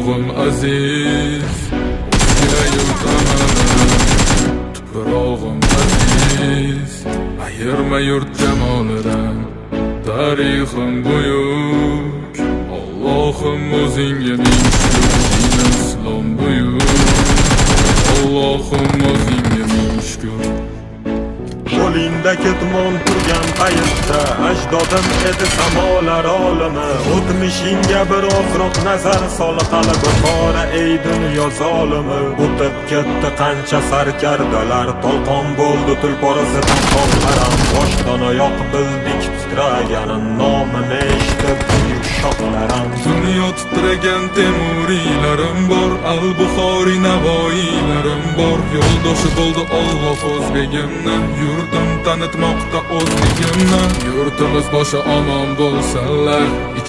Tuprog'im aziz, o'zga yurtaman. Tuprog'im aziz, ayirma yurt jamolidan. Tarixim buyuk, Allohim o'zingga ming shukr. Din islom buyuk, Allohim o'zingga ming shukr. Qo'lingda ketmon turgan paytda ajdodim edi samolar olimi. O'tmishingga birozroq nazar sol, qalbi qora ey dunyo zolimi. O'tib ketdi qancha sarkardalar, tolqon bo'ldi tulporozidan qonlaram. Boshdan oyoq bildik titraganin, nomini eshitib buyuk shohlarim. Dunyo titragan temuriylarim bor, al-Buxoriy navoiylarim bor. Yo'ldoshi bo'ldi Alloh o'zbegimni, yurtim tanitmoqda o'zligimni. Yurtimiz boshi omon bo'lsinlar.